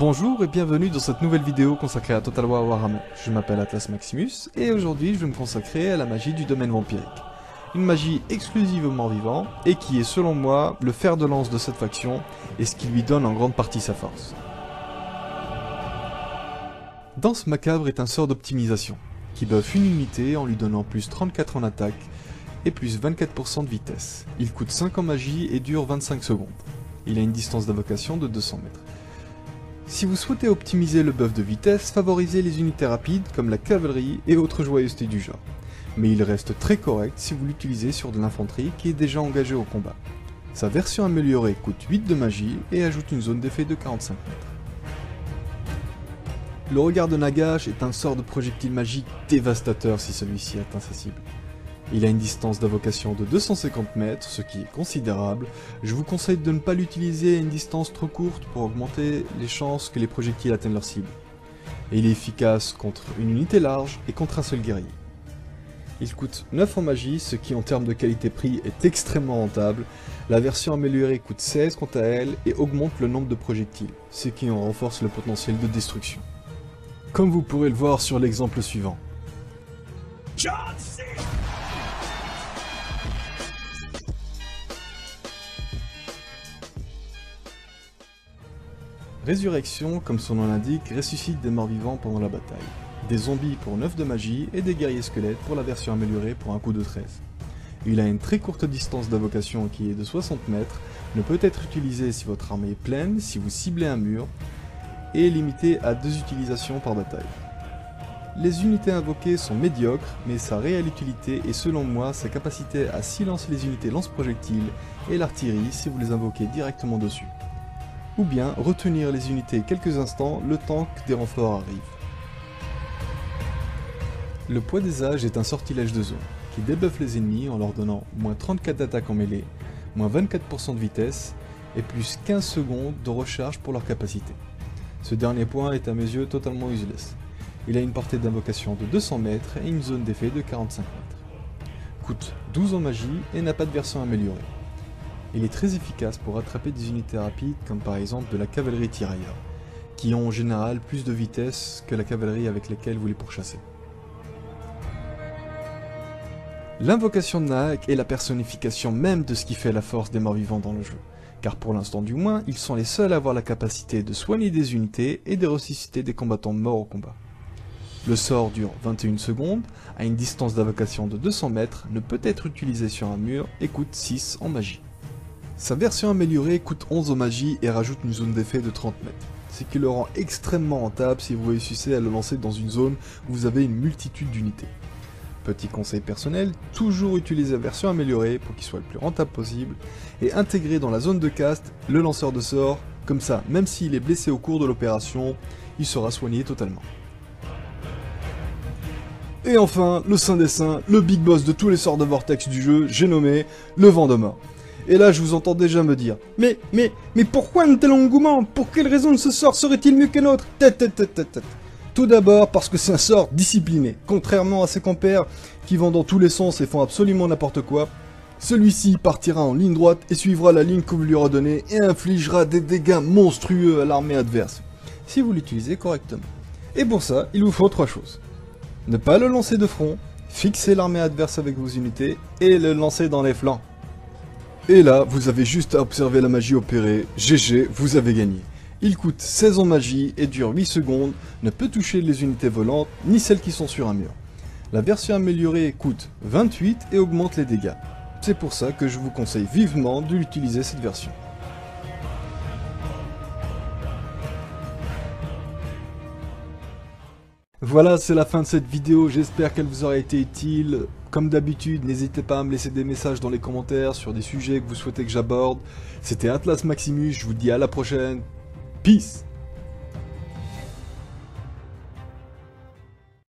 Bonjour et bienvenue dans cette nouvelle vidéo consacrée à Total War Warhammer. Je m'appelle Atlas Maximus et aujourd'hui je vais me consacrer à la magie du domaine vampirique. Une magie exclusive aux morts vivants et qui est selon moi le fer de lance de cette faction et ce qui lui donne en grande partie sa force. Danse Macabre est un sort d'optimisation qui buff une unité en lui donnant plus 34 en attaque et plus 24% de vitesse. Il coûte 5 en magie et dure 25 secondes. Il a une distance d'invocation de 200 mètres. Si vous souhaitez optimiser le buff de vitesse, favorisez les unités rapides comme la cavalerie et autres joyeusetés du genre. Mais il reste très correct si vous l'utilisez sur de l'infanterie qui est déjà engagée au combat. Sa version améliorée coûte 8 de magie et ajoute une zone d'effet de 45 mètres. Le regard de Nagash est un sort de projectile magique dévastateur si celui-ci atteint sa cible. Il a une distance d'invocation de 250 mètres, ce qui est considérable. Je vous conseille de ne pas l'utiliser à une distance trop courte pour augmenter les chances que les projectiles atteignent leur cible. Et il est efficace contre une unité large et contre un seul guerrier. Il coûte 9 en magie, ce qui en termes de qualité-prix est extrêmement rentable. La version améliorée coûte 16 quant à elle et augmente le nombre de projectiles, ce qui en renforce le potentiel de destruction. Comme vous pourrez le voir sur l'exemple suivant. Résurrection, comme son nom l'indique, ressuscite des morts vivants pendant la bataille. Des zombies pour 9 de magie et des guerriers squelettes pour la version améliorée pour un coût de 13. Il a une très courte distance d'invocation qui est de 60 mètres, ne peut être utilisé si votre armée est pleine, si vous ciblez un mur, et est limité à 2 utilisations par bataille. Les unités invoquées sont médiocres, mais sa réelle utilité est selon moi sa capacité à silencer les unités lance-projectiles et l'artillerie si vous les invoquez directement dessus. Ou bien retenir les unités quelques instants le temps que des renforts arrivent. Le poids des âges est un sortilège de zone, qui débuffe les ennemis en leur donnant moins 34 d'attaque en mêlée, moins 24% de vitesse, et plus 15 secondes de recharge pour leur capacité. Ce dernier point est à mes yeux totalement useless. Il a une portée d'invocation de 200 mètres et une zone d'effet de 45 mètres. Coûte 12 en magie et n'a pas de version améliorée. Il est très efficace pour attraper des unités rapides comme par exemple de la cavalerie tirailleur, qui ont en général plus de vitesse que la cavalerie avec laquelle vous les pourchassez. L'invocation de Naak est la personnification même de ce qui fait la force des morts vivants dans le jeu, car pour l'instant du moins, ils sont les seuls à avoir la capacité de soigner des unités et de ressusciter des combattants morts au combat. Le sort dure 21 secondes, a une distance d'invocation de 200 mètres, ne peut être utilisé sur un mur et coûte 6 en magie. Sa version améliorée coûte 11 en magie et rajoute une zone d'effet de 30 mètres, ce qui le rend extrêmement rentable si vous réussissez à le lancer dans une zone où vous avez une multitude d'unités. Petit conseil personnel, toujours utiliser la version améliorée pour qu'il soit le plus rentable possible, et intégrer dans la zone de cast le lanceur de sorts, comme ça, même s'il est blessé au cours de l'opération, il sera soigné totalement. Et enfin, le saint des saints, le big boss de tous les sorts de vortex du jeu, j'ai nommé le vent de mort. Et là, je vous entends déjà me dire, mais pourquoi un tel engouement? Pour quelle raison ce sort serait-il mieux qu'un autre? Tout d'abord parce que c'est un sort discipliné, contrairement à ses compères qui vont dans tous les sens et font absolument n'importe quoi. Celui-ci partira en ligne droite et suivra la ligne que vous lui redonnez et infligera des dégâts monstrueux à l'armée adverse, si vous l'utilisez correctement. Et pour ça, il vous faut 3 choses. Ne pas le lancer de front, fixer l'armée adverse avec vos unités et le lancer dans les flancs. Et là, vous avez juste à observer la magie opérer, GG, vous avez gagné. Il coûte 16 en magie et dure 8 secondes, ne peut toucher les unités volantes ni celles qui sont sur un mur. La version améliorée coûte 28 et augmente les dégâts. C'est pour ça que je vous conseille vivement de l'utiliser cette version. Voilà, c'est la fin de cette vidéo, j'espère qu'elle vous aura été utile. Comme d'habitude, n'hésitez pas à me laisser des messages dans les commentaires sur des sujets que vous souhaitez que j'aborde. C'était Atlas Maximus, je vous dis à la prochaine. Peace!